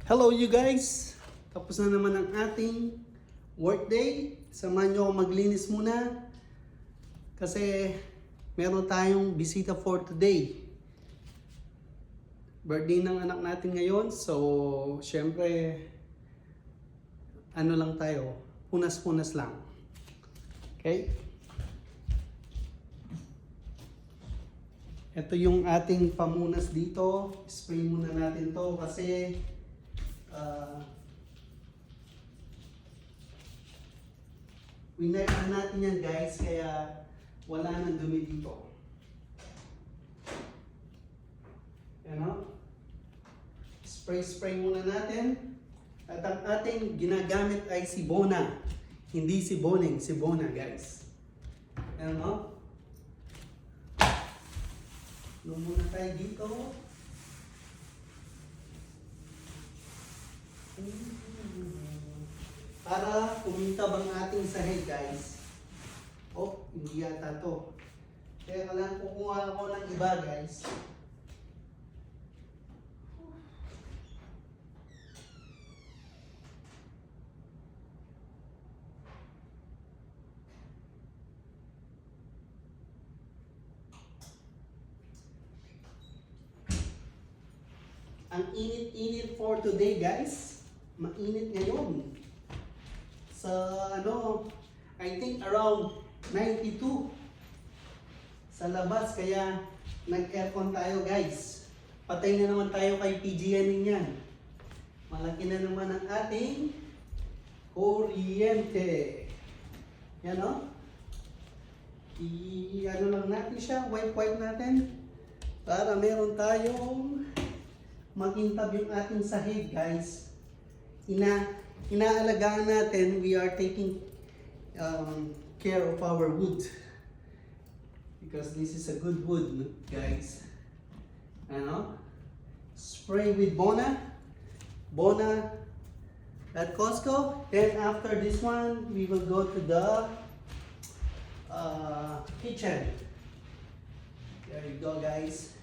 Hello you guys! Tapos na naman ang ating workday. Samahan nyo ako maglinis muna. Kasi meron tayong bisita for today. Birthday ng anak natin ngayon. So, syempre, ano lang tayo, punas-punas lang. Okay? Ito yung ating pamunas dito. Spray muna natin to kasi winaipan natin yan guys, kaya wala nang dumi dito. Yan o. Spray muna natin. At ang ating ginagamit ay Sibona. Hindi Siboneng, Sibona guys. Yan o. Doon muna tayo dito. Para kumintab ang ating sahig guys. Oh, hindi yata to. Kaya lang kukuha ako ng iba guys. Ang init-init for today guys. Mainit ngayon. Sa I think around 92 sa labas, kaya nag-aircon tayo guys. Patay na naman tayo kay PG&E niyan. Malaki na naman ang ating kuryente. Yan o. I-ano lang natin siya, wipe natin para meron tayong makintab yung ating sahig guys. Inaalagaan natin, we are taking care of our wood because this is a good wood guys. Ano? Spray with Bona at Costco. Then after this one we will go to the kitchen. There you go guys.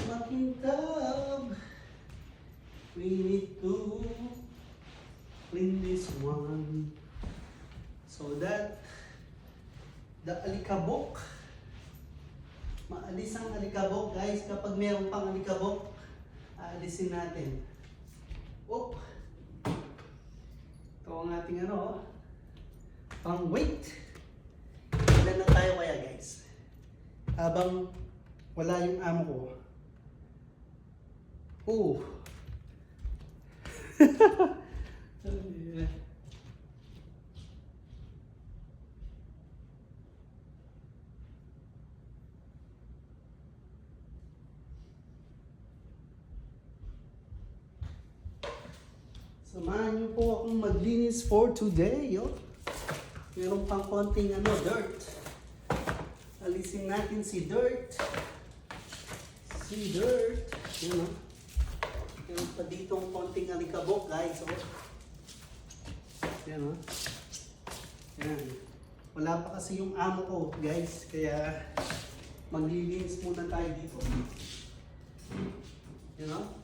Makintab. We need to clean this one so that the alikabok, maalis ang alikabok guys. Kapag mayroon pang alikabok, aalisin natin. Oh, ito ang ating pang weight. Ilan na tayo kaya guys habang wala yung amo ko. Oh. Samahan niyo po akong maglinis for today. Meron pang konting dirt. Alisin natin si dirt. Yan o. Meron pa ditong konting alikabok guys. Yan o. Yan. Wala pa kasi yung amo ko guys, kaya maglilinis muna tayo dito. Yan o.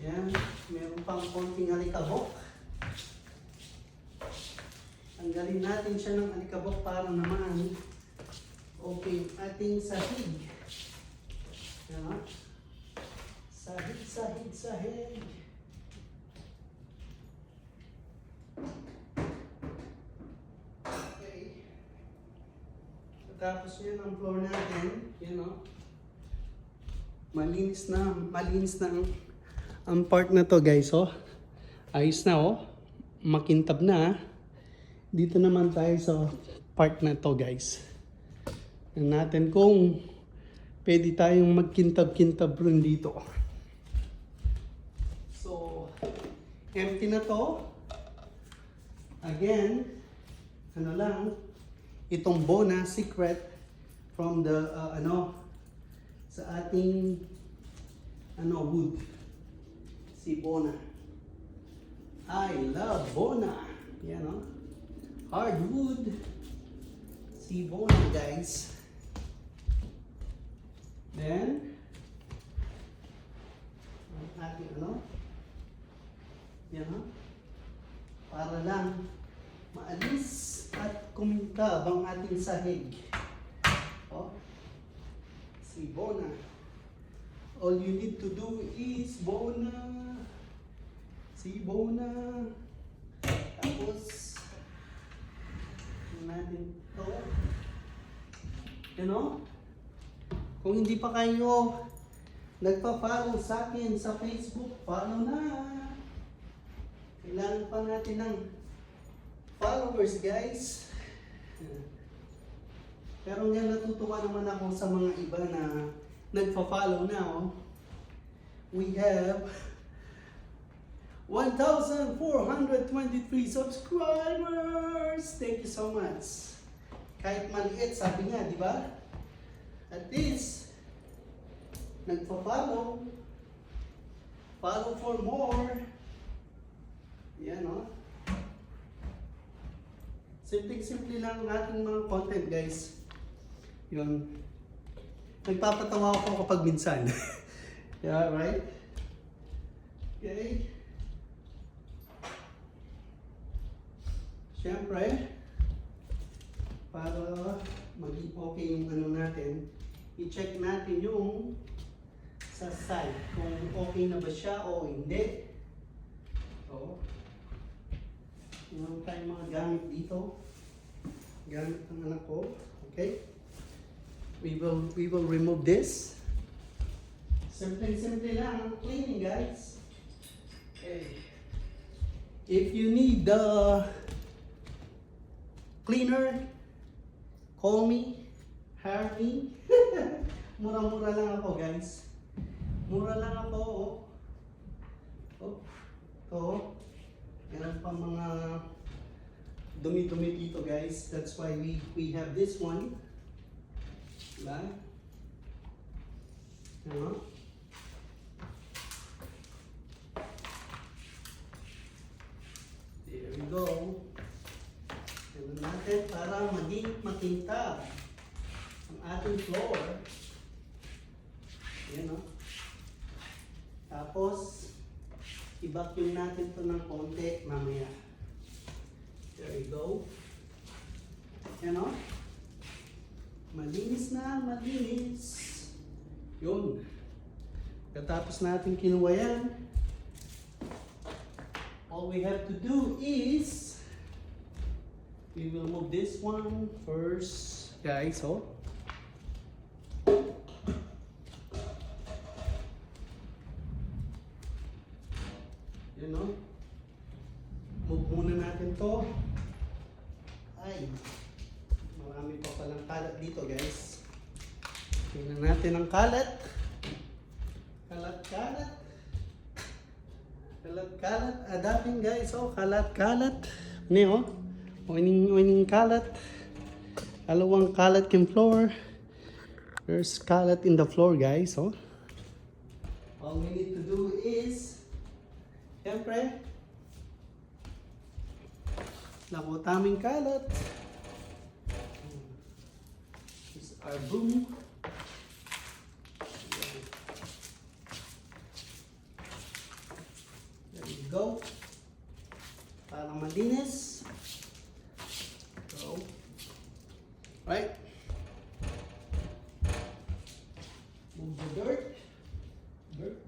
Yan. Meron pang konting alikabok. Tanggalin natin siya ng alikabok para naman okay ating sahig. Yan. Sahig. Okay. Tapos yan ang floor natin. Yan o. Malinis na ang part na to guys. Ayos na makintab na. Dito naman tayo sa part na to guys. Tingnan natin kung pwede tayong magkintab-kintab rin dito. So, empty na to. Again, itong Bona Secret from the sa ating wood. Si Bona. I love Bona. Yan hardwood. Si Bona guys. ating ano. Yan ha. Para lang maalis at kumintab ang ating sahig. Oh. Si Bona. All you need to do is Bona. Si Bona. Tapos natin to. You know? Kung hindi pa kayo nagpa-follow sa akin sa Facebook, follow na. Kailangan pa natin ng followers, guys. Pero nga natutuwa naman ako sa mga iba na nagpa-follow na. Oh. We have 1,423 subscribers! Thank you so much. Kahit maliit, sabi nga, di ba? At least, nagpa-follow. Follow for more. Yan, no? Simple-simple lang ang ating mga content, guys. Yun. Nagpapatawa ako kapag minsan. Yeah, right? Okay. Siyempre, para maging okay yung ano natin, i-check natin yung sa side kung okay na ba siya o hindi. So, meron tayong mga gamit dito. Gamit ng anak ko. Okay? We will remove this. Simple lang ang cleaning, guys. Okay. If you need the cleaner, call me, hire me. Mura-mura lang ako, guys. Mura lang ako, oh. Oh. To. Meron pa mga dumi-dumi dito, guys. That's why we have this one. Diba? Ano? There we go. Ganun natin para maging makintab ang ating floor. Ayan, no? Tapos, i-vacuum natin ito ng konti mamaya. There we go. Ayan, no? Malinis na, malinis. Yun. Katapos natin kinuha yan, all we have to do is we will move this one first, guys. So, you know, move muna natin to. Ay, marami pa palang kalat dito, guys. Tingnan natin ang kalat. Kalat-kalat. Kalat-kalat. Adapin, guys. Oh, kalat-kalat. Ano yun, oh? Oining kalat. Alawang kalat yung floor. There's kalat in the floor, guys. Oh. All we need to do is, siyempre, nakutaming kalat. This is our broom. There we go. Para malinis. So, right? Move the dirt. Dirt.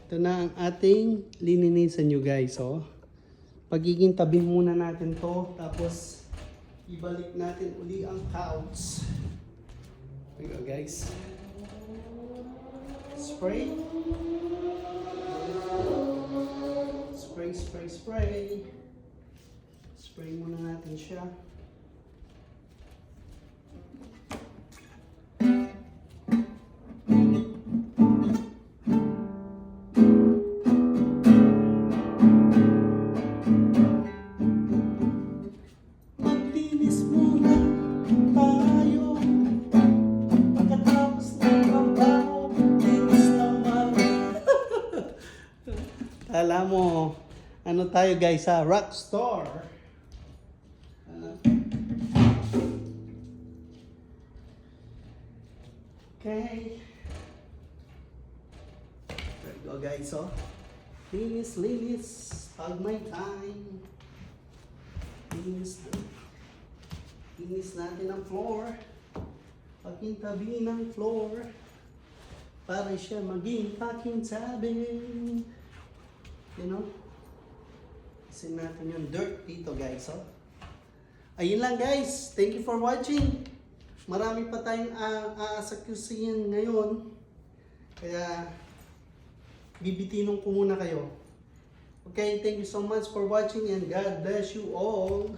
Ito na ang ating lininisan nyo, guys. Oh. Pagiging tabi muna natin to, tapos ibalik natin uli ang couch. There you go, guys. Spray. Spray. Spray muna natin siya. Kala mo, ano tayo guys sa Rockstar. Okay. There we go guys, oh. Linis, pag may time. Linis natin ang floor. Pakintabi ng floor. Para siya maging pakintabing. You know? Kasi natin yung dirt dito guys, oh. Ayun lang guys. Thank you for watching. Marami pa tayong aasakusin ngayon. Kaya, bibitinon ko muna kayo. Okay, thank you so much for watching and God bless you all.